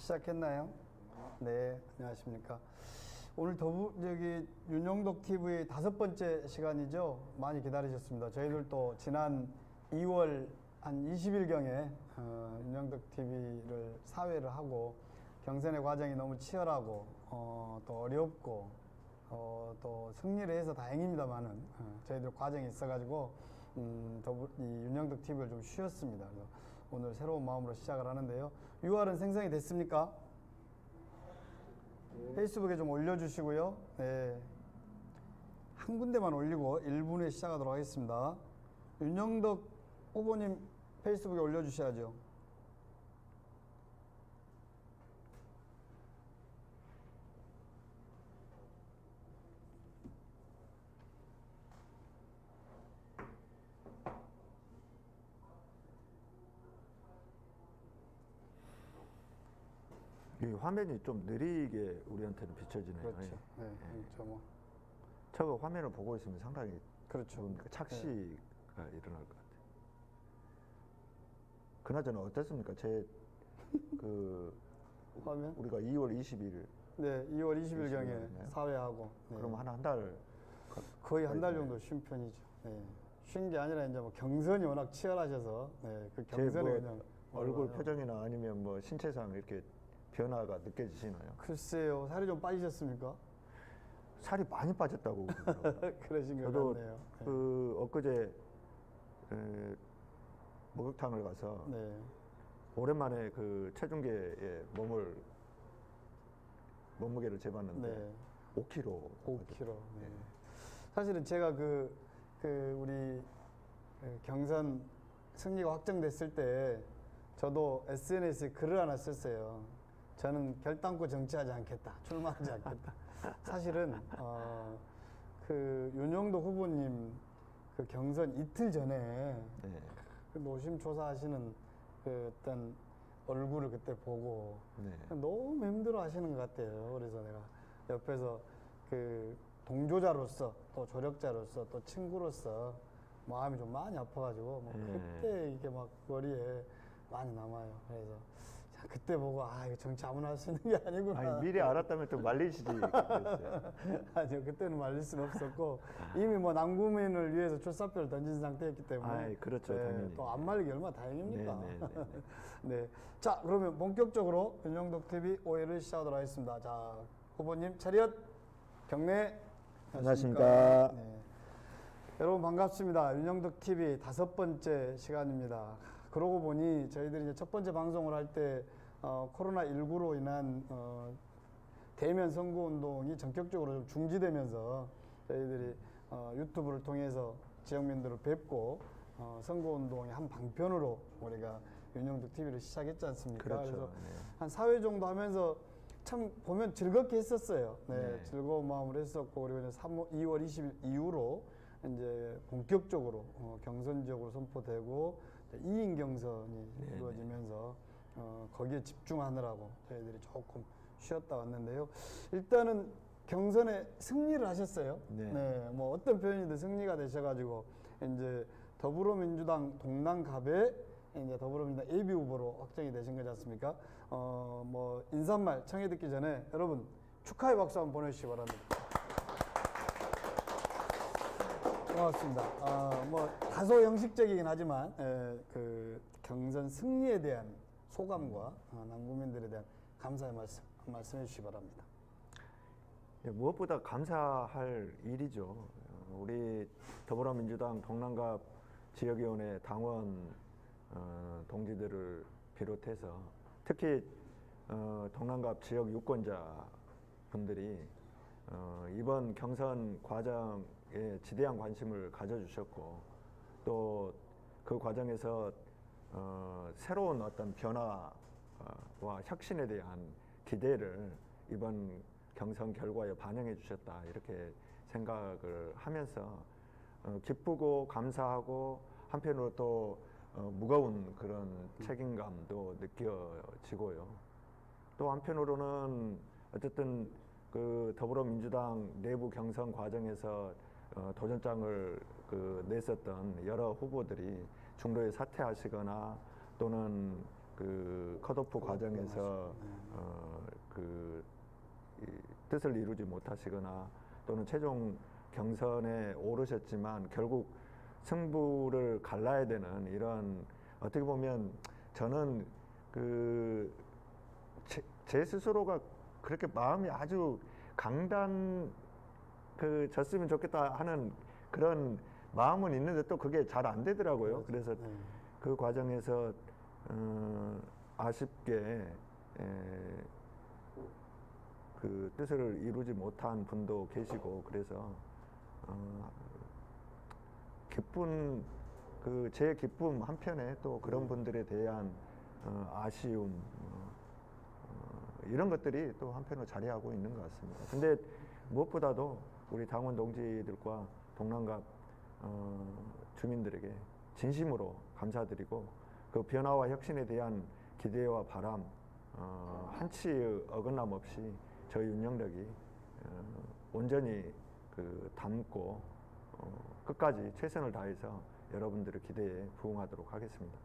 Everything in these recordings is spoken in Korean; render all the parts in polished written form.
시작했나요? 네, 안녕하십니까. 오늘 윤영덕 TV 5번째 시간이죠. 많이 기다리셨습니다. 저희들도 지난 2월 한 20일경에 윤영덕 TV를 사회를 하고 경선의 과정이 너무 치열하고 또 어렵고 또 승리를 해서 다행입니다만은 저희들 과정이 있어가지고 이 윤영덕 TV를 좀 쉬었습니다. 그래서 오늘 새로운 마음으로 시작을 하는데요. UR은 생성이 됐습니까? 네. 페이스북에 좀 올려주시고요. 네. 한 군데만 올리고 1분 후에 시작하도록 하겠습니다. 윤영덕 후보님 페이스북에 올려주셔야죠. 이 화면이 좀 느리게 우리한테는 비춰지네요. 그렇죠. 네. 뭐. 저거 화면을 보고 있으면 상당히 그렇죠. 착시가 일어날 것 같아요. 그나저나 어땠습니까? 화면? 우리가 2월 20일. 네, 2월 20일경에 사회하고. 네. 그럼 한 달. 거의 한 달 정도 쉰 편이죠. 네. 쉰 게 아니라 이제 뭐 경선이 워낙 치열하셔서 그 경선에 그냥 얼굴 표정이나 아니면 뭐 신체상 이렇게 변화가 느껴지시나요? 글쎄요, 살이 좀 빠지셨습니까? 살이 많이 빠졌다고 그러신 것 저도 같네요. 엊그제 목욕탕을 가서 네. 오랜만에 그 체중계에 몸무게를 재봤는데 네. 5kg. 5kg. 네. 사실은 제가 우리 경선 승리가 확정됐을 때 저도 SNS에 글을 하나 썼어요. 저는 결단코 정치하지 않겠다. 출마하지 않겠다. 사실은 윤영덕 후보님 그 경선 이틀 전에 그 노심초사하시는 그 어떤 얼굴을 그때 보고 너무 힘들어 하시는 것 같아요. 그래서 내가 옆에서 그 동조자로서 또 조력자로서 또 친구로서 마음이 좀 많이 아파가지고 그때 이게 막 머리에 많이 남아요. 그래서 그때 보고 이거 정치 아무나 할 수 있는 게 아니구나. 아니, 미리 알았다면 좀 말리시지 그랬어요. 아니요, 그때는 말릴 수는 없었고 이미 뭐 남구민을 위해서 출사표를 던진 상태였기 때문에. 그렇죠, 당연히. 또 안 말리기 얼마나 다행입니까? 네. 네. 자, 그러면 본격적으로 윤영덕 TV 5회를 시작하도록 하겠습니다. 자, 후보님 차렷 경례. 안녕하십니까. 네. 여러분 반갑습니다. 윤영덕 TV 5번째 시간입니다. 그러고 보니 저희들이 이제 첫 번째 방송을 할 때 코로나19로 인한 대면 선거운동이 전격적으로 좀 중지되면서 저희들이 유튜브를 통해서 지역민들을 뵙고 선거운동의 한 방편으로 우리가 윤영덕 TV를 시작했지 않습니까? 그렇죠. 그래서 한 4회 정도 하면서 참 보면 즐겁게 했었어요. 네. 즐거운 마음으로 했었고, 그리고 이제 2월 20일 이후로 이제 본격적으로 경선지역으로 선포되고 2인 경선이 이루어지면서 거기에 집중하느라고 저희들이 조금 쉬었다 왔는데요. 일단은 경선에 승리를 하셨어요. 네. 뭐 어떤 표현이든 승리가 되셔가지고 이제 더불어민주당 동남갑에 이제 더불어민주당 예비 후보로 확정이 되신 거지 않습니까? 뭐 인사말 청해 듣기 전에 여러분 축하의 박수 한번 보내주시기 바랍니다. 고맙습니다. 뭐 다소 형식적이긴 하지만 그 경선 승리에 대한 소감과 남구민들에 대한 감사의 말씀 한 말씀 해주시기 바랍니다. 무엇보다 감사할 일이죠. 우리 더불어민주당 동남갑 지역위원회 당원 동지들을 비롯해서 특히 동남갑 지역 유권자 분들이 이번 경선 과정에 지대한 관심을 가져주셨고 또 그 과정에서 새로운 어떤 변화와 혁신에 대한 기대를 이번 경선 결과에 반영해 주셨다 이렇게 생각을 하면서 기쁘고 감사하고 한편으로 또 무거운 그런 책임감도 느껴지고요. 또 한편으로는 어쨌든 그 더불어민주당 내부 경선 과정에서 도전장을 냈었던 여러 후보들이 중도에 사퇴하시거나 또는 그 컷오프 과정에서 이 뜻을 이루지 못하시거나 또는 최종 경선에 오르셨지만 결국 승부를 갈라야 되는 이런, 어떻게 보면 저는 제 스스로가 그렇게 마음이 아주 졌으면 좋겠다 하는 그런 마음은 있는데 또 그게 잘 안 되더라고요. 그래서 그 과정에서 아쉽게 그 뜻을 이루지 못한 분도 계시고, 그래서 기쁜 제 기쁨 한편에 또 그런 분들에 대한 아쉬움, 이런 것들이 또 한편으로 자리하고 있는 것 같습니다. 근데 무엇보다도 우리 당원 동지들과 동남갑 주민들에게 진심으로 감사드리고, 그 변화와 혁신에 대한 기대와 바람 한치의 어긋남 없이 저희 윤영덕이 온전히 담고 끝까지 최선을 다해서 여러분들의 기대에 부응하도록 하겠습니다.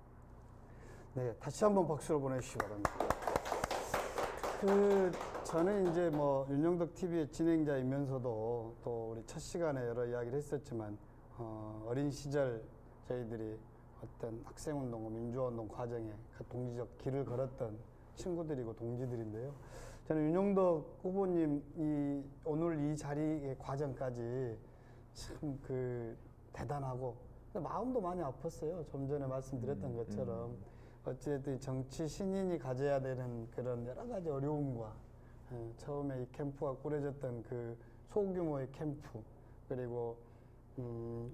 네, 다시 한번 박수를 보내주시기 바랍니다. 저는 이제 뭐 윤영덕 TV의 진행자이면서도 또 우리 첫 시간에 여러 이야기를 했었지만 어린 시절 저희들이 어떤 학생운동, 민주화운동 과정에 그 동지적 길을 걸었던 친구들이고 동지들인데요. 저는 윤영덕 후보님 오늘 이 자리의 과정까지 참 대단하고 마음도 많이 아팠어요. 좀 전에 말씀드렸던 것처럼 어쨌든 정치 신인이 가져야 되는 그런 여러 가지 어려움과 처음에 이 캠프가 꾸려졌던 그 소규모의 캠프, 그리고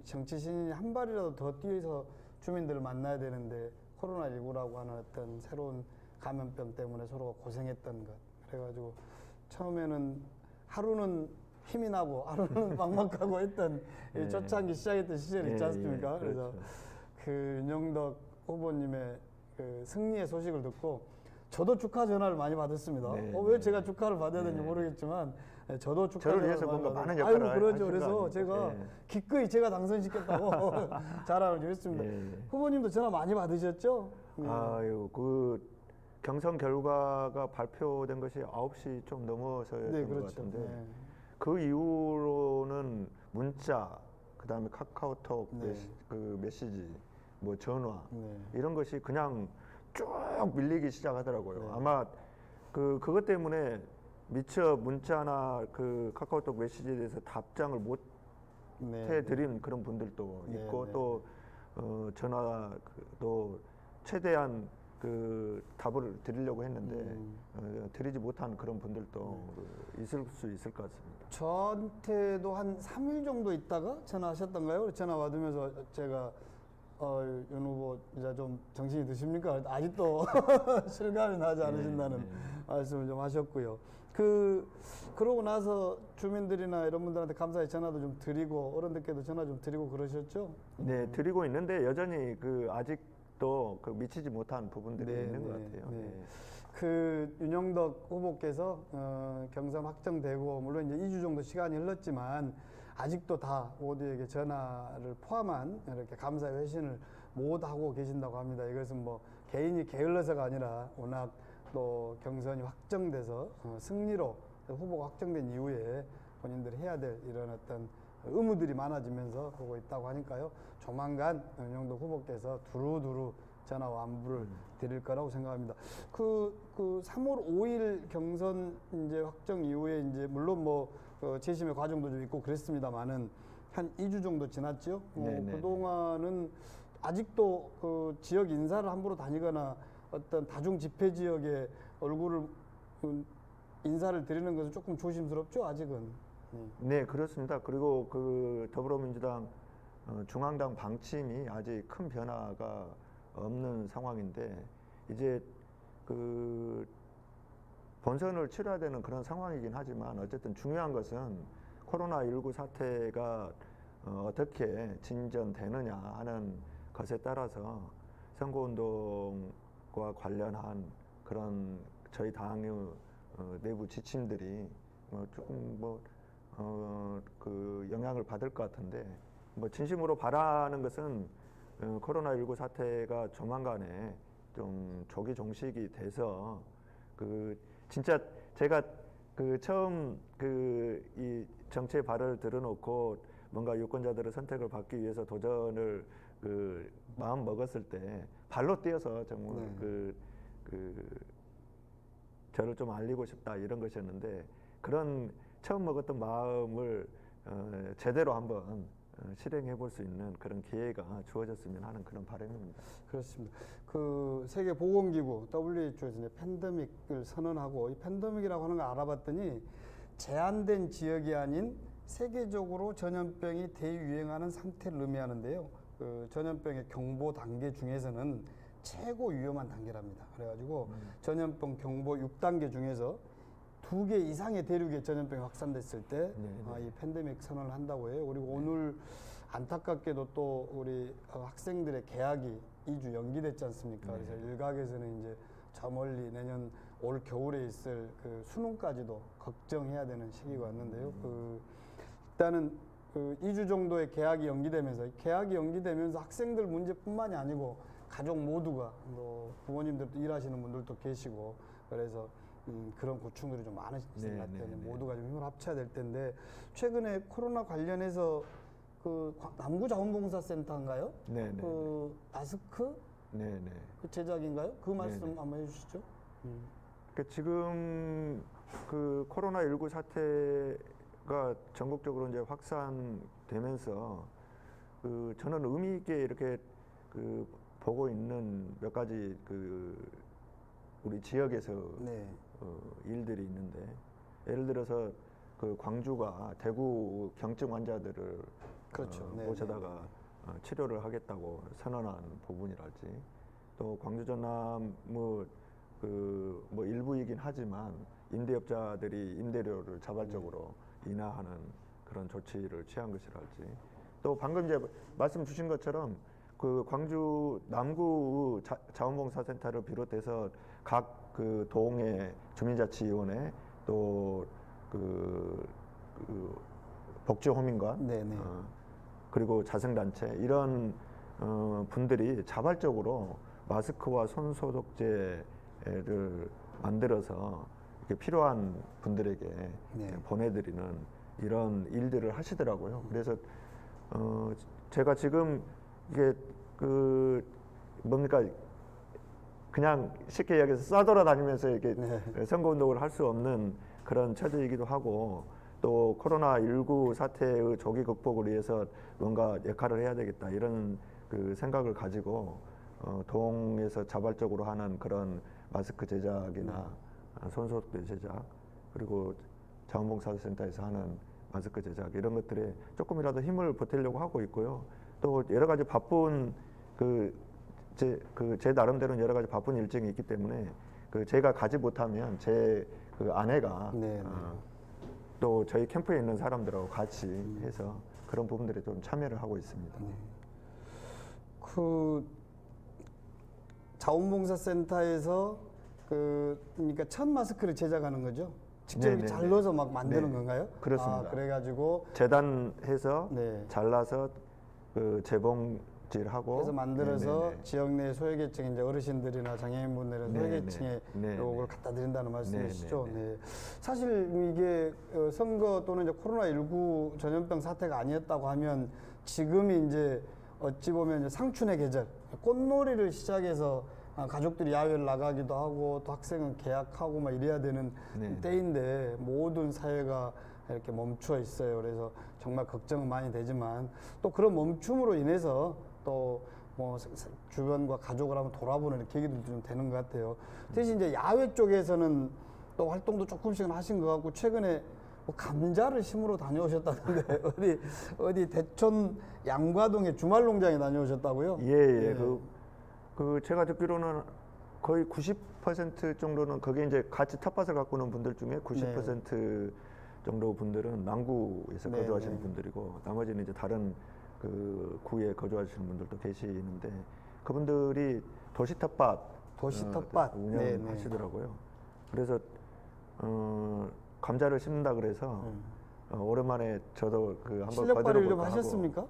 정치 신인이 한 발이라도 더 뛰어서 주민들을 만나야 되는데 코로나19라고 하는 어떤 새로운 감염병 때문에 서로가 고생했던 것, 그래가지고 처음에는 하루는 힘이 나고 하루는 막막하고 했던 이 초창기 시작했던 시절이 있지 않습니까? 그래서 그렇죠. 그 윤영덕 후보님의 그 승리의 소식을 듣고 저도 축하 전화를 많이 받았습니다. 왜 제가 축하를 받아야 되는지 모르겠지만 저도 축하 저를 전화를 위해서 뭔가 받아서 많은 역할을 아이고, 그러죠. 하신 거 그래서 아닙니까? 제가 기꺼이 제가 당선시켰다고 자랑을 좀 했습니다. 후보님도 전화 많이 받으셨죠? 아유, 경선 결과가 발표된 것이 9시 좀 넘어서였던 것 같은데 그 이후로는 문자, 그다음에 카카오톡 메시지, 뭐 전화 이런 것이 그냥 쭉 밀리기 시작하더라고요. 아마 그것 때문에 미처 문자나 카카오톡 메시지에 대해서 답장을 못 해드린 그런 분들도 있고 또 전화도 최대한 답을 드리려고 했는데 드리지 못한 그런 분들도 있을 수 있을 것 같습니다. 저한테도 한 3일 정도 있다가 전화하셨던가요? 전화 받으면서 제가 윤 후보 이제 좀 정신이 드십니까? 아직도 실감이 나지 않으신다는 말씀을 좀 하셨고요. 그러고 나서 주민들이나 이런 분들한테 감사의 전화도 좀 드리고 어른들께도 전화 좀 드리고 그러셨죠? 네, 드리고 있는데 여전히 아직도 미치지 못한 부분들이 있는 것 같아요. 윤영덕 후보께서 경선 확정되고 물론 이제 2주 정도 시간이 흘렀지만 아직도 다 모두에게 전화를 포함한 이렇게 감사의 회신을 못 하고 계신다고 합니다. 이것은 뭐 개인이 게을러서가 아니라 워낙 또 경선이 확정돼서 승리로 후보가 확정된 이후에 본인들이 해야 될 이런 어떤 의무들이 많아지면서 보고 있다고 하니까요. 조만간 윤영덕 후보께서 두루두루 전화와 안부를 드릴 거라고 생각합니다. 3월 5일 경선 이제 확정 이후에 이제 물론 뭐 재심의 과정도 좀 있고 그랬습니다만은 한 2주 정도 지났죠. 그동안은 아직도 지역 인사를 함부로 다니거나 어떤 다중 집회 지역에 얼굴을 인사를 드리는 것은 조금 조심스럽죠, 아직은. 네, 그렇습니다. 그리고 더불어민주당 중앙당 방침이 아직 큰 변화가 없는 상황인데 이제 본선을 치러야 되는 그런 상황이긴 하지만 어쨌든 중요한 것은 코로나19 사태가 어떻게 진전되느냐 하는 것에 따라서 선거운동과 관련한 그런 저희 당의 내부 지침들이 조금 영향을 받을 것 같은데 진심으로 바라는 것은 코로나19 사태가 조만간에 좀 조기 종식이 돼서 그 진짜 제가 그 처음 그 이 정치에 발을 들어놓고 뭔가 유권자들의 선택을 받기 위해서 도전을 그 마음 먹었을 때 발로 뛰어서 정말 그 저를 좀 알리고 싶다 이런 것이었는데 그런 처음 먹었던 마음을 제대로 한번 실행해 볼 수 있는 그런 기회가 주어졌으면 하는 그런 바람입니다. 그렇습니다. 그 세계보건기구 WHO에서 이제 팬데믹을 선언하고 이 팬데믹이라고 하는 걸 알아봤더니 제한된 지역이 아닌 세계적으로 전염병이 대유행하는 상태를 의미하는데요. 그 전염병의 경보 단계 중에서는 최고 위험한 단계랍니다. 그래가지고 전염병 경보 6단계 중에서 2개 이상의 대륙에 전염병이 확산됐을 때 이 팬데믹 선언을 한다고 해요. 그리고 오늘 안타깝게도 또 우리 학생들의 개학이 2주 연기됐지 않습니까? 그래서 일각에서는 이제 저 멀리 내년 올 겨울에 있을 그 수능까지도 걱정해야 되는 시기가 왔는데요. 일단은 그 2주 정도의 개학이 연기되면서 학생들 문제뿐만이 아니고 가족 모두가 뭐 부모님들도 일하시는 분들도 계시고 그래서 그런 고충들이 좀 많으신 것 같아요. 모두가 좀 힘을 합쳐야 될 텐데 최근에 코로나 관련해서 그 남구자원봉사센터인가요? 그 마스크 그 제작인가요? 그 말씀 한번 해주시죠. 그 지금 그 코로나19 사태가 전국적으로 이제 확산되면서 그 저는 의미 있게 이렇게 그 보고 있는 몇 가지 그 우리 지역에서 일들이 있는데 예를 들어서 그 광주가 대구 경증 환자들을 모셔다가 치료를 하겠다고 선언한 부분이랄지 또 광주 전남은 뭐 일부이긴 하지만 임대업자들이 임대료를 자발적으로 인하하는 그런 조치를 취한 것이랄지 또 방금 이제 말씀 주신 것처럼 그 광주 남구 자원봉사센터를 비롯해서 각 그 동의 주민자치위원회 또 그 복지호민관 그리고 자생단체 이런 분들이 자발적으로 마스크와 손소독제를 만들어서 이렇게 필요한 분들에게 보내드리는 이런 일들을 하시더라고요. 그래서 제가 지금 이게 그 뭡니까 그냥 쉽게 이야기해서 싸돌아다니면서 이렇게 선거운동을 할 수 없는 그런 처지이기도 하고 또 코로나19 사태의 조기 극복을 위해서 뭔가 역할을 해야 되겠다 이런 그 생각을 가지고 동에서 자발적으로 하는 그런 마스크 제작이나 손소독제 제작 그리고 자원봉사센터에서 하는 마스크 제작 이런 것들에 조금이라도 힘을 보태려고 하고 있고요. 또 여러 가지 바쁜 제 나름대로는 여러 가지 바쁜 일정이 있기 때문에 그 제가 가지 못하면 제 그 아내가 또 저희 캠프에 있는 사람들하고 같이 해서 그런 부분들에 좀 참여를 하고 있습니다. 그 자원봉사센터에서 그러니까 첫 마스크를 제작하는 거죠? 직접 이렇게 잘라서 막 만드는 건가요? 그렇습니다. 그래가지고 재단해서 잘라서 그 재봉질하고 해서 만들어서 지역 내 소외계층 이제 어르신들이나 장애인분들의 소외계층에 요걸 갖다 드린다는 말씀이시죠? 사실 이게 선거 또는 이제 코로나19 전염병 사태가 아니었다고 하면 지금이 이제 어찌 보면 이제 상춘의 계절, 꽃놀이를 시작해서 가족들이 야외를 나가기도 하고 또 학생은 개학하고 막 이래야 되는 때인데 모든 사회가 이렇게 멈춰 있어요. 그래서 정말 걱정은 많이 되지만 또 그런 멈춤으로 인해서 또 뭐 주변과 가족을 한번 돌아보는 계기도 좀 되는 것 같아요. 대신 이제 야외 쪽에서는 또 활동도 조금씩은 하신 것 같고 최근에 뭐 감자를 심으러 다녀오셨다던데 어디 대천 양과동의 주말농장에 다녀오셨다고요? 그 제가 듣기로는 거의 90% 정도는 거기에 이제 같이 텃밭을 가꾸는 분들 중에 90% 정도 분들은 남구에서 거주하시는 분들이고 나머지는 이제 다른 그 구에 거주하시는 분들도 계시는데 그분들이 도시 텃밭 운영하시더라고요. 그래서 감자를 심는다 그래서 오랜만에 저도 그 한번 실력 발휘를 좀 하셨습니까?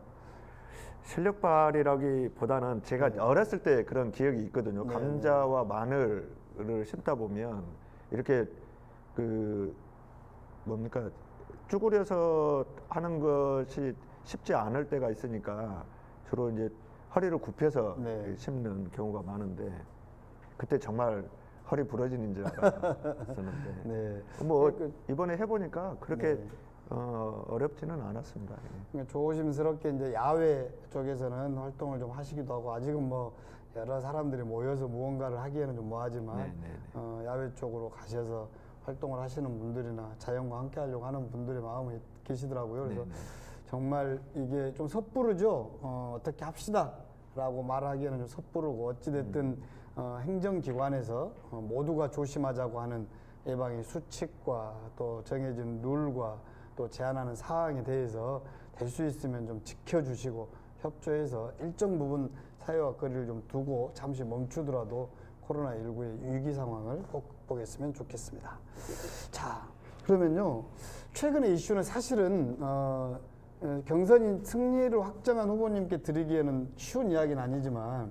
실력 발휘라기보다는 제가 어렸을 때 그런 기억이 있거든요. 네, 감자와 마늘을 심다 보면 이렇게 그 뭡니까 쭈그려서 하는 것이 쉽지 않을 때가 있으니까 주로 이제 허리를 굽혀서 네. 심는 경우가 많은데 그때 정말 허리 부러지는 줄 알았었는데 네. 뭐 이번에 해보니까 그렇게 네. 어렵지는 않았습니다. 예. 그러니까 조심스럽게 이제 야외 쪽에서는 활동을 좀 하시기도 하고 아직은 뭐 여러 사람들이 모여서 무언가를 하기에는 좀 뭐하지만 네, 네, 네. 야외 쪽으로 가셔서 활동을 하시는 분들이나 자연과 함께 하려고 하는 분들의 마음이 계시더라고요. 그래서 네, 네. 정말 이게 좀 섣부르죠. 어떻게 합시다라고 말하기에는 좀 섣부르고 어찌됐든 행정기관에서 모두가 조심하자고 하는 예방의 수칙과 또 정해진 룰과 또 제한하는 사항에 대해서 될 수 있으면 좀 지켜주시고 협조해서 일정 부분 사회와 거리를 좀 두고 잠시 멈추더라도 코로나19의 위기 상황을 꼭 극복했으면 좋겠습니다. 자, 그러면요. 최근의 이슈는 사실은 경선인 승리를 확정한 후보님께 드리기에는 쉬운 이야기는 아니지만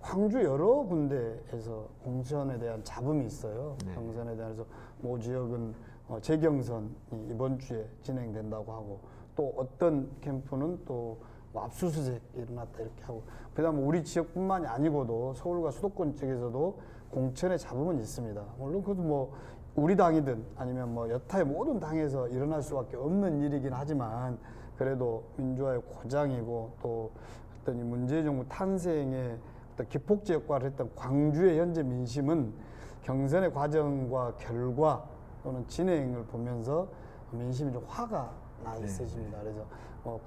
광주 여러 군데에서 공천에 대한 잡음이 있어요. 네. 경선에 대해서 모 지역은 재경선이 이번 주에 진행된다고 하고 또 어떤 캠프는 또뭐 압수수색 일어났다 이렇게 하고 그다음 우리 지역뿐만이 아니고도 서울과 수도권 쪽에서도 공천의 잡음은 있습니다. 물론 그것도 뭐 우리 당이든 아니면 뭐 여타의 모든 당에서 일어날 수밖에 없는 일이긴 하지만 그래도 민주화의 고장이고 또 어떤 이 문재인 정부 탄생에 어떤 기폭제 역할을 했던 광주의 현재 민심은 경선의 과정과 결과 또는 진행을 보면서 민심이 좀 화가 나 있으십니다. 그래서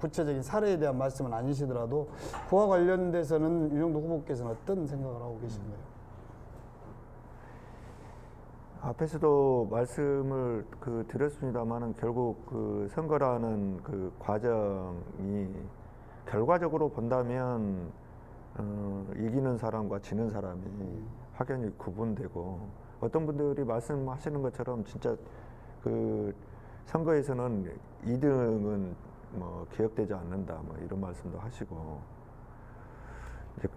구체적인 사례에 대한 말씀은 아니시더라도 그와 관련돼서는 윤영도 후보께서는 어떤 생각을 하고 계신가요? 앞에서도 말씀을 드렸습니다만은 결국 그 선거라는 그 과정이 결과적으로 본다면 이기는 사람과 지는 사람이 확연히 구분되고 어떤 분들이 말씀하시는 것처럼 진짜 그 선거에서는 2등은 뭐 기억되지 않는다 뭐 이런 말씀도 하시고 이제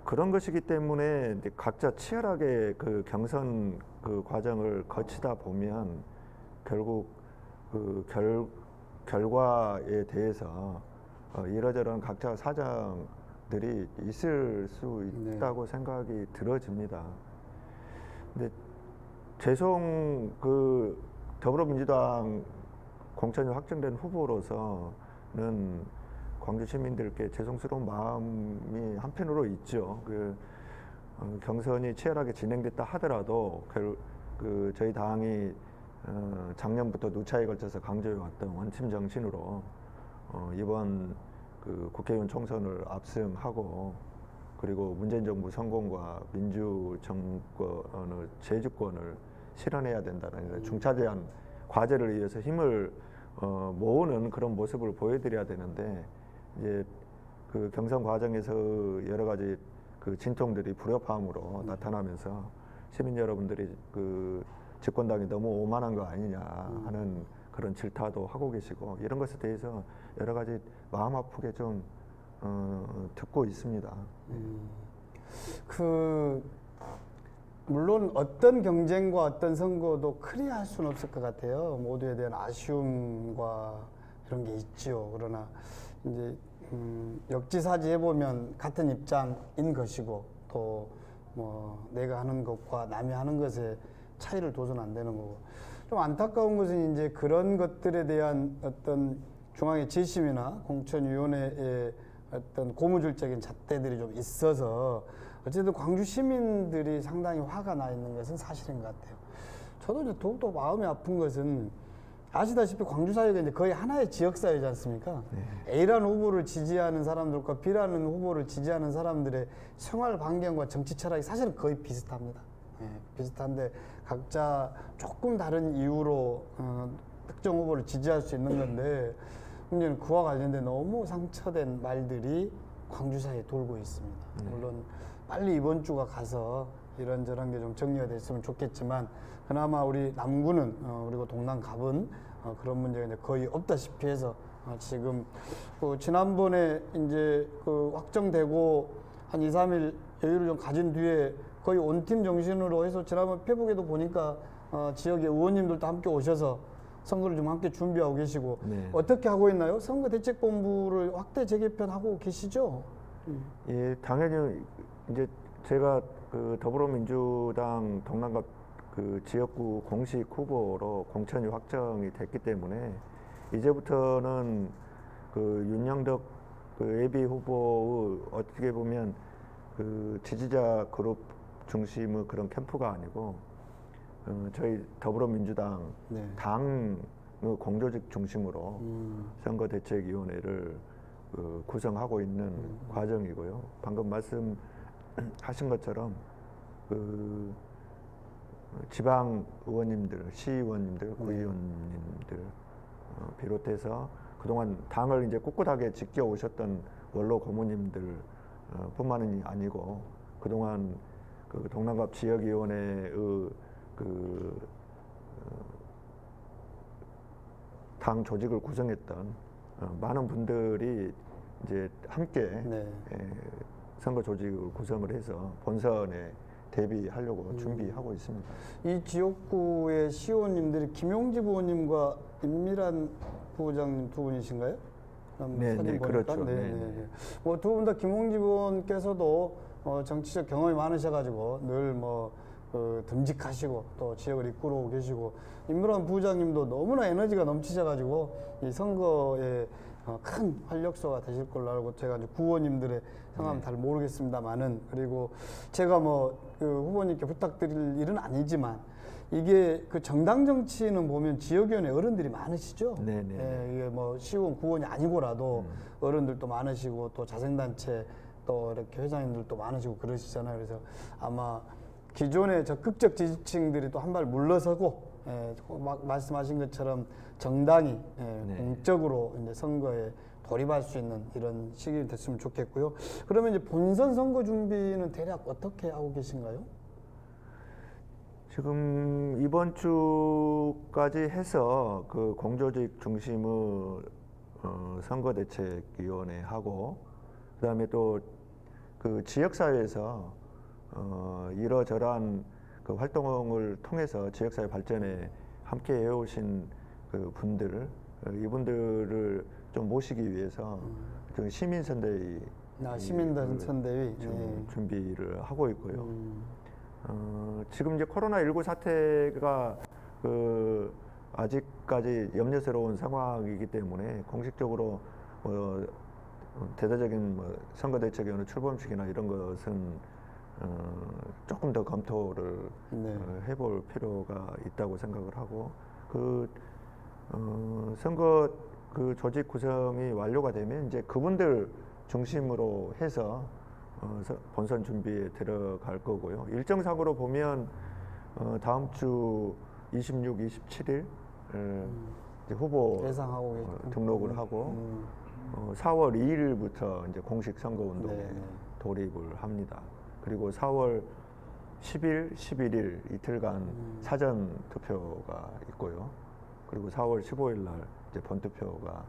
그런 것이기 때문에 이제 각자 치열하게 그 경선 그 과정을 거치다 보면 결국 그 결과에 대해서 이러저런 각자 사정들이 있을 수 있다고 생각이 들어집니다. 근데 죄송 그 더불어민주당 공천이 확정된 후보로서는 광주 시민들께 죄송스러운 마음이 한편으로 있죠. 경선이 치열하게 진행됐다 하더라도 저희 당이 작년부터 누차에 걸쳐서 강조해 왔던 원팀 정신으로 이번 그 국회의원 총선을 압승하고 그리고 문재인 정부 성공과 민주 정권의 재주권을 실현해야 된다는 중차대한 과제를 위해서 힘을 모으는 그런 모습을 보여드려야 되는데 이제 그 경선 과정에서 여러 가지 그 진통들이 불협화음으로 나타나면서 시민 여러분들이 그 집권당이 너무 오만한 거 아니냐 하는 그런 질타도 하고 계시고 이런 것에 대해서 여러 가지 마음 아프게 좀 듣고 있습니다. 물론 어떤 경쟁과 어떤 선거도 크리할 수는 없을 것 같아요. 모두에 대한 아쉬움과 이런 게 있죠. 그러나 이제 역지사지 해보면 같은 입장인 것이고 또 뭐 내가 하는 것과 남이 하는 것에 차이를 둬서는 안 되는 거고 좀 안타까운 것은 이제 그런 것들에 대한 어떤 중앙의 지심이나 공천위원회의 어떤 고무줄적인 잣대들이 좀 있어서 어쨌든 광주 시민들이 상당히 화가 나 있는 것은 사실인 것 같아요. 저도 이제 더욱더 마음이 아픈 것은 아시다시피 광주 사회가 이제 거의 하나의 지역 사회지 않습니까? 네. A라는 후보를 지지하는 사람들과 B라는 후보를 지지하는 사람들의 생활 반경과 정치 철학이 사실은 거의 비슷합니다. 네, 비슷한데 각자 조금 다른 이유로 특정 후보를 지지할 수 있는 건데 문제는 그와 관련된 너무 상처된 말들이 광주 사회에 돌고 있습니다. 물론 빨리 이번 주가 가서 이런저런 게 좀 정리가 됐으면 좋겠지만 그나마 우리 남구는 그리고 동남갑은 그런 문제가 이제 거의 없다시피 해서 지금 지난번에 이제 확정되고 한 2, 3일 여유를 좀 가진 뒤에 거의 온 팀 정신으로 해서 지난번 페북에도 보니까 지역의 의원님들도 함께 오셔서 선거를 좀 함께 준비하고 계시고 네. 어떻게 하고 있나요? 선거대책본부를 확대 재개편하고 계시죠? 예, 당연히 이제 제가 더불어민주당 동남갑 지역구 공식 후보로 공천이 확정이 됐기 때문에 이제부터는 윤영덕 예비 후보의 어떻게 보면 지지자 그룹 중심의 그런 캠프가 아니고 저희 더불어민주당 네. 당의 공조직 중심으로 선거대책위원회를 구성하고 있는 과정이고요. 방금 말씀하신 것처럼 지방 의원님들, 시의원님들, 구의원님들 비롯해서 그동안 당을 이제 꿋꿋하게 지켜오셨던 원로 고모님들 뿐만이 아니고 그동안 동남갑 지역위원회의 당 조직을 구성했던 많은 분들이 이제 함께 네. 선거 조직을 구성을 해서 본선에 대비하려고 준비하고 있습니다. 이 지역구의 시의원님들이 김용집 의원님과 임미란 부장님 두 분이신가요? 네, 사진 네, 보니까. 그렇죠. 네, 네, 네, 네. 네. 두 분 다 김용집 의원께서도 정치적 경험이 많으셔가지고 늘 듬직하시고 또 지역을 이끌어오고 계시고 임미란 부장님도 너무나 에너지가 넘치셔가지고 이 선거에 큰 활력소가 되실 걸로 알고 제가 이제 구의원님들의 성함 잘 모르겠습니다만은 그리고 제가 후보님께 부탁드릴 일은 아니지만 이게 정당 정치는 보면 지역위원회 어른들이 많으시죠. 네네. 예, 이게 시의원, 구의원이 아니고라도 어른들도 많으시고 또 자생단체 또 이렇게 회장님들도 많으시고 그러시잖아요. 그래서 아마 기존의 적극적 지지층들이 또 한 발 물러서고 말씀하신 것처럼 정당이 네. 공적으로 이제 선거에 돌입할 수 있는 이런 시기 됐으면 좋겠고요. 그러면 이제 본선 선거 준비는 대략 어떻게 하고 계신가요? 지금 이번 주까지 해서 공조직 중심의 선거대책위원회하고 그다음에 또 지역사회에서 이러저러한 활동을 통해서 지역사회 발전에 함께 해오신 분들 음. 이분들을 좀 모시기 위해서 시민선대위 시민선대위 지금 준비를 하고 있고요. 지금 이제 코로나19 사태가 아직까지 염려스러운 상황이기 때문에 공식적으로 대대적인 선거대책위원회 출범식이나 이런 것은 조금 더 검토를 해볼 필요가 있다고 생각을 하고 선거 조직 구성이 완료가 되면 이제 그분들 중심으로 해서 본선 준비에 들어갈 거고요. 일정상으로 보면 다음 주 26, 27일 이제 후보 예상하고 등록을 하고 4월 2일부터 이제 공식 선거 운동에 돌입을 합니다. 그리고 4월 10일, 11일 이틀간 사전 투표가 있고요. 그리고 4월 15일 날 이제 본투표가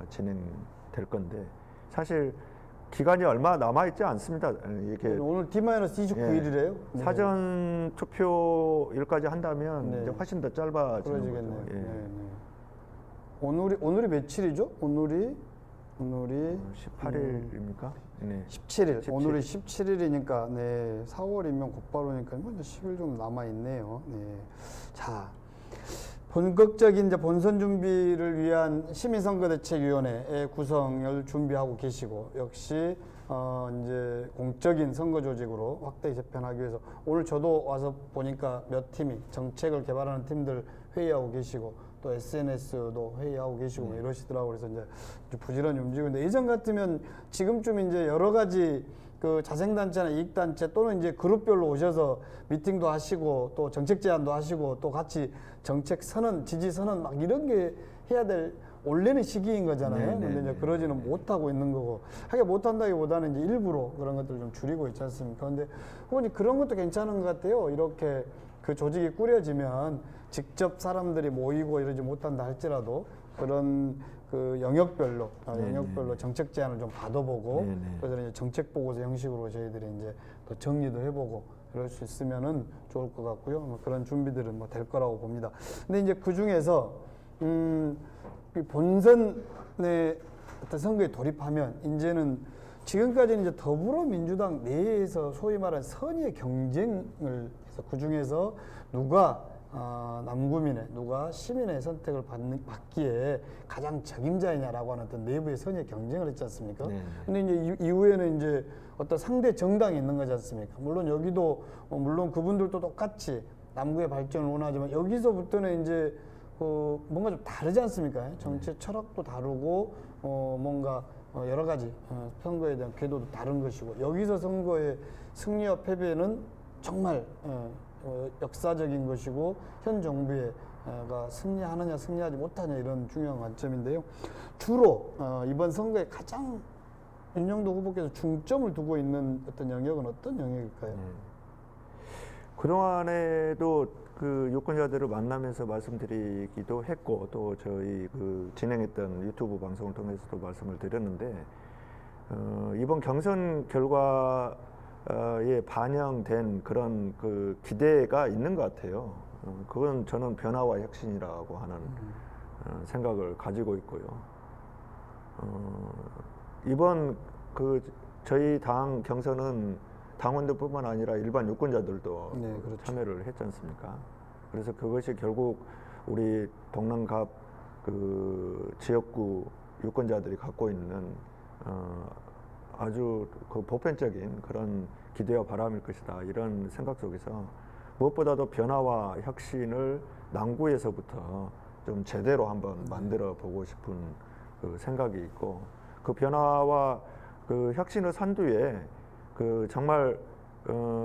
진행될 건데 사실 기간이 얼마 남아 있지 않습니다. 이렇게 오늘 D-29일이래요. 사전 투표일까지 한다면 네. 이제 훨씬 더 짧아지는 그러지겠네요. 거죠. 예. 네. 오늘이 며칠이죠? 오늘이 18일입니까? 네. 17일. 17일. 오늘이 17일이니까 4월이면 곧바로니까 이제 10일 좀 남아 있네요. 네. 자, 본격적인 이제 본선 준비를 위한 시민선거대책위원회 구성을 준비하고 계시고 역시 이제 공적인 선거 조직으로 확대 재편하기 위해서 오늘 저도 와서 보니까 몇 팀이 정책을 개발하는 팀들 회의하고 계시고 또 SNS도 회의하고 계시고 이러시더라고요. 그래서 이제 부지런히 움직이고 있는데 예전 같으면 지금쯤 이제 여러 가지 자생단체나 이익단체 또는 이제 그룹별로 오셔서 미팅도 하시고 또 정책 제안도 하시고 또 같이 정책 선언, 지지 선언 막 이런 게 해야 될 원래는 시기인 거잖아요. 근데 이제 그러지는 못하고 있는 거고 하게 못한다기보다는 이제 일부러 그런 것들을 좀 줄이고 있지 않습니까? 근데 후보님 그런 것도 괜찮은 것 같아요. 이렇게 조직이 꾸려지면 직접 사람들이 모이고 이러지 못한다 할지라도 그런 그 영역별로 네, 영역별로 네. 정책 제안을 좀 받아보고 네, 네. 그래서 이제 정책 보고서 형식으로 저희들이 이제 더 정리도 해보고 그럴 수 있으면은 좋을 것 같고요. 뭐 그런 준비들은 뭐 될 거라고 봅니다. 근데 이제 그 중에서 이 본선의 어떤 선거에 돌입하면 이제는 지금까지는 이제 더불어민주당 내에서 소위 말하는 선의의 경쟁을 해서 그 중에서 누가 남구민의 누가 시민의 선택을 받기에 가장 적임자이냐라고 하는 어떤 내부의 선의의 경쟁을 했지 않습니까? 네. 근데 이제 이후에는 이제 어떤 상대 정당이 있는 거지 않습니까? 물론 여기도 물론 그분들도 똑같이 남구의 발전을 원하지만 여기서부터는 이제 뭔가 좀 다르지 않습니까? 정치 철학도 다르고 뭔가 여러 가지 선거에 대한 궤도도 다른 것이고 여기서 선거의 승리와 패배는 정말 역사적인 것이고 현 정부가 승리하느냐 승리하지 못하냐 이런 중요한 관점인데요. 주로 이번 선거에 가장 윤영도 후보께서 중점을 두고 있는 어떤 영역은 어떤 영역일까요? 그동안에도 그 유권자들을 만나면서 말씀드리기도 했고 또 저희 그 진행했던 유튜브 방송을 통해서도 말씀을 드렸는데 이번 경선 결과에 반영된 그런 그 기대가 있는 것 같아요. 그건 저는 변화와 혁신이라고 하는 생각을 가지고 있고요. 이번 그 저희 당 경선은 당원들뿐만 아니라 일반 유권자들도 네, 그렇죠. 참여를 했지 않습니까? 그래서 그것이 결국 우리 동남갑 그 지역구 유권자들이 갖고 있는 아주 그 보편적인 그런 기대와 바람일 것이다 이런 생각 속에서 무엇보다도 변화와 혁신을 남구에서부터 좀 제대로 한번 만들어 보고 싶은 그 생각이 있고 그 변화와 그 혁신을 선두에 그 정말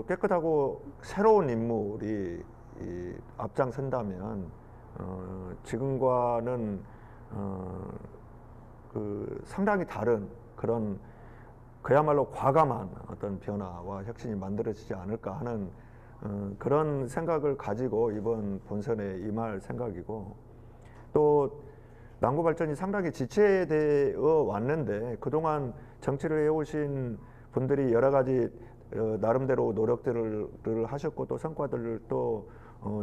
깨끗하고 새로운 인물이 앞장선다면 지금과는 그 상당히 다른 그런 그야말로 과감한 어떤 변화와 혁신이 만들어지지 않을까 하는 그런 생각을 가지고 이번 본선에 임할 생각이고 또 남구 발전이 상당히 지체되어 왔는데 그동안 정치를 해오신 분들이 여러 가지 나름대로 노력들을 하셨고 또 성과들을 또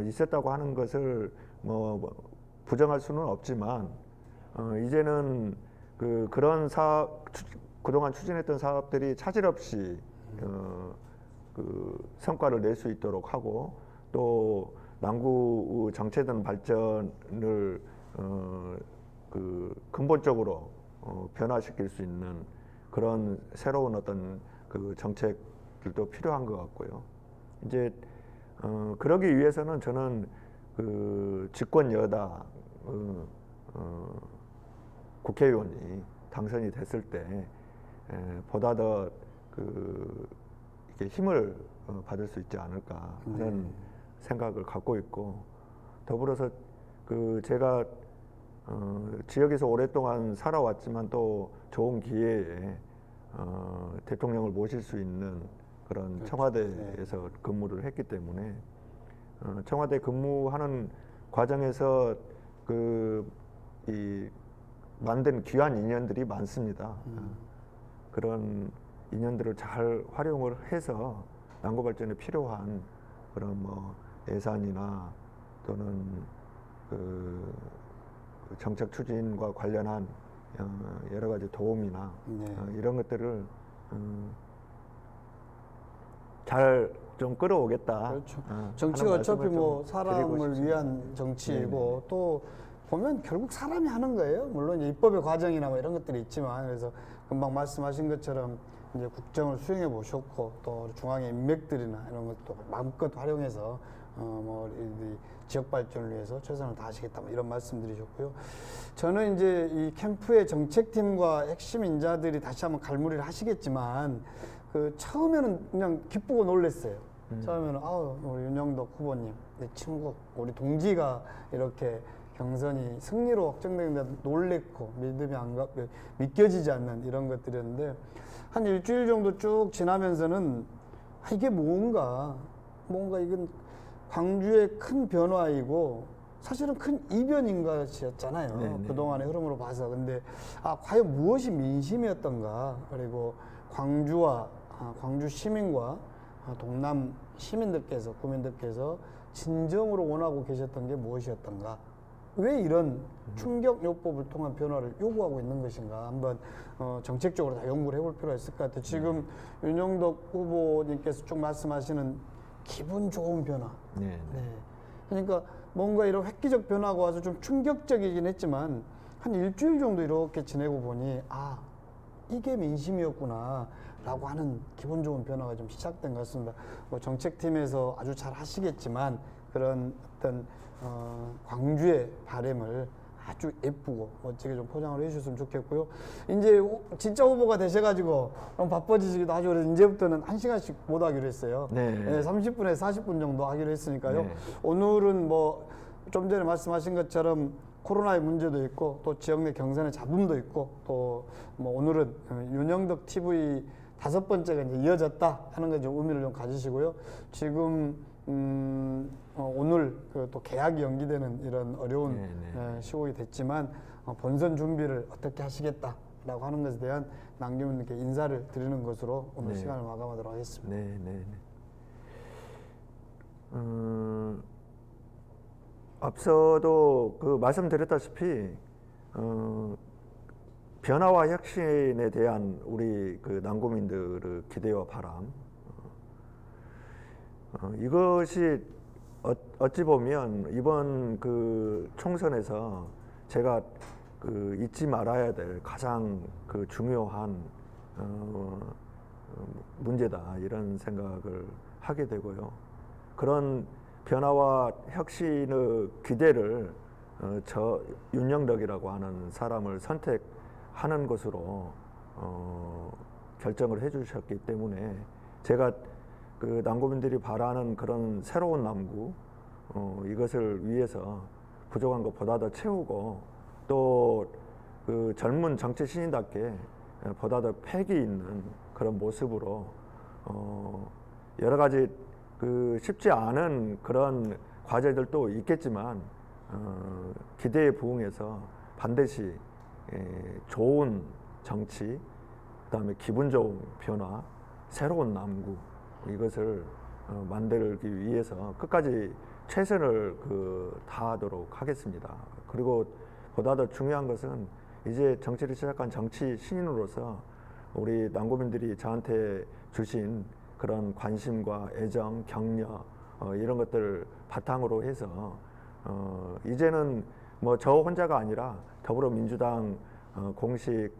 있었다고 하는 것을 뭐 부정할 수는 없지만 이제는 그런 그동안 추진했던 사업들이 차질 없이 그 성과를 낼 수 있도록 하고 또 남구 정체된 발전을 그 근본적으로 변화시킬 수 있는 그런 새로운 어떤 그 정책들도 필요한 것 같고요. 이제 그러기 위해서는 저는 그 집권 여당 국회의원이 당선이 됐을 때 보다 더 그 이렇게 힘을 받을 수 있지 않을까 하는 생각을 갖고 있고 더불어서 그 제가 지역에서 오랫동안 살아왔지만 또 좋은 기회에 대통령을 모실 수 있는 그런 그렇죠. 청와대에서 근무를 했기 때문에 청와대 근무하는 과정에서 이 만든 귀한 인연들이 많습니다. 그런 인연들을 잘 활용을 해서 남구 발전에 필요한 그런 뭐 예산이나 또는 그 정책 추진과 관련한 여러 가지 도움이나 이런 것들을 잘 좀 끌어오겠다. 그렇죠. 정치가 어차피 뭐 사람을 싶습니다. 위한 정치이고 또 보면 결국 사람이 하는 거예요. 물론 이제 입법의 과정이나 뭐 이런 것들이 있지만 그래서 금방 말씀하신 것처럼 이제 국정을 수행해 보셨고 또 중앙의 인맥들이나 이런 것도 마음껏 활용해서 뭐 이 지역 발전을 위해서 최선을 다하시겠다 뭐 이런 말씀드리셨고요. 저는 이제 이 캠프의 정책팀과 핵심 인자들이 다시 한번 갈무리를 하시겠지만 그 처음에는 그냥 기쁘고 놀랐어요. 처음에는 우리 윤영덕 후보님 내 친구 우리 동지가 이렇게 경선이 승리로 확정되는데 놀랬고 믿음이 믿겨지지 않는 이런 것들이었는데 한 일주일 정도 쭉 지나면서는 이게 뭔가 이건 광주의 큰 변화이고 사실은 큰 이변인 것이었잖아요. 네네. 그동안의 흐름으로 봐서. 근데 과연 무엇이 민심이었던가, 그리고 광주 시민과 동남 시민들께서, 국민들께서 진정으로 원하고 계셨던 게 무엇이었던가, 왜 이런 충격요법을 통한 변화를 요구하고 있는 것인가, 한번 정책적으로 다 연구를 해볼 필요가 있을 것 같아요. 지금 윤영덕 후보님께서 쭉 말씀하시는 기분 좋은 변화. 네. 네. 그러니까 뭔가 이런 획기적 변화가 와서 좀 충격적이긴 했지만 한 일주일 정도 이렇게 지내고 보니 이게 민심이었구나 라고 하는 기분 좋은 변화가 좀 시작된 것 같습니다. 뭐 정책팀에서 아주 잘 하시겠지만 그런 어떤 광주의 바람을 아주 예쁘고 멋지게 좀 포장을 해주셨으면 좋겠고요. 이제 진짜 후보가 되셔가지고 바빠지시기도 하죠. 그래서 이제부터는 1시간씩 못 하기로 했어요. 네. 30분에서 40분 정도 하기로 했으니까요. 네. 오늘은 뭐 좀 전에 말씀하신 것처럼 코로나의 문제도 있고 또 지역 내 경선의 잡음도 있고 또 뭐 오늘은 윤영덕 TV 5번째가 이제 이어졌다 하는 게 좀 의미를 좀 가지시고요. 지금 오늘 또 계약이 연기되는 이런 어려운 시국이 됐지만 본선 준비를 어떻게 하시겠다라고 하는 것에 대한 남경훈님께 인사를 드리는 것으로 오늘 시간을 마감하도록 하겠습니다. 네. 앞서도 말씀드렸다시피 변화와 혁신에 대한 우리 남구민들의 기대와 바람, 이것이 어찌 보면 이번 총선에서 제가 잊지 말아야 될 가장 중요한 문제다, 이런 생각을 하게 되고요. 그런 변화와 혁신의 기대를 저 윤영덕이라고 하는 사람을 선택하는 것으로 결정을 해주셨기 때문에 제가 남구민들이 바라는 그런 새로운 남구, 이것을 위해서 부족한 것보다 더 채우고 또 젊은 정치 신인답게 보다 더 패기 있는 그런 모습으로 여러 가지 쉽지 않은 그런 과제들도 있겠지만 기대에 부응해서 반드시 좋은 정치, 그다음에 기분 좋은 변화, 새로운 남구, 이것을 만들기 위해서 끝까지 최선을 다하도록 하겠습니다. 그리고 보다 더 중요한 것은 이제 정치를 시작한 정치 신인으로서 우리 남구민들이 저한테 주신 그런 관심과 애정, 격려, 이런 것들을 바탕으로 해서 이제는 뭐 저 혼자가 아니라 더불어민주당 공식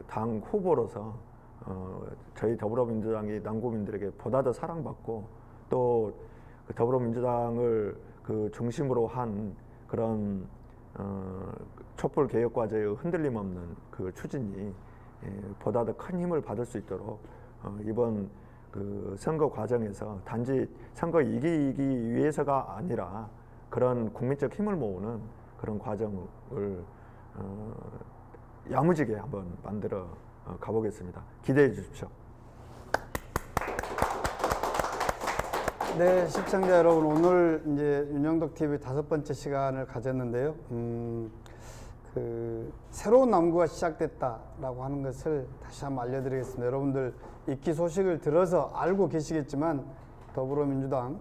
당 후보로서 저희 더불어민주당이 남구민들에게 보다 더 사랑받고 또 더불어민주당을 중심으로 한 그런 촛불 개혁 과제의 흔들림 없는 추진이 보다 더 큰 힘을 받을 수 있도록 이번 선거 과정에서 단지 선거 이기기 위해서가 아니라 그런 국민적 힘을 모으는 그런 과정을 야무지게 한번 만들어 가보겠습니다. 기대해 주십시오. 네, 시청자 여러분, 오늘 이제 윤영덕 TV 5번째 시간을 가졌는데요. 새로운 남구가 시작됐다라고 하는 것을 다시 한번 알려드리겠습니다. 여러분들 익히 소식을 들어서 알고 계시겠지만 더불어민주당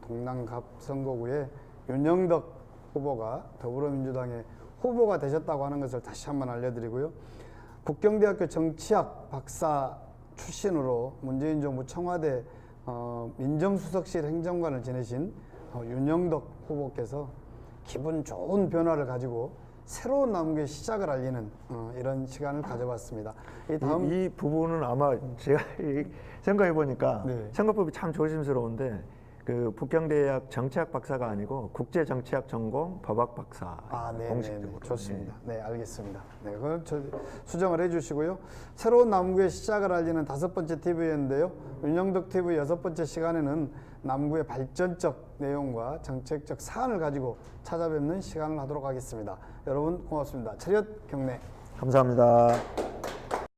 동남갑 선거구에 윤영덕 후보가 더불어민주당의 후보가 되셨다고 하는 것을 다시 한번 알려드리고요. 북경대학교 정치학 박사 출신으로 문재인 정부 청와대 민정수석실 행정관을 지내신 윤영덕 후보께서 기분 좋은 변화를 가지고 새로운 남구의 시작을 알리는 이런 시간을 가져봤습니다. 이 부분은 아마 제가 생각해 보니까 네. 선거법이 참 조심스러운데 북경대학 정치학 박사가 아니고 국제정치학 전공 법학 박사 공식적으로. 좋습니다. 네, 알겠습니다. 네, 그걸 수정을 해주시고요. 새로운 남구의 시작을 알리는 5번째 TV였는데요. 윤영덕 TV 6번째 시간에는 남구의 발전적 내용과 정책적 사안을 가지고 찾아뵙는 시간을 하도록 하겠습니다. 여러분 고맙습니다. 차렷 경례. 감사합니다.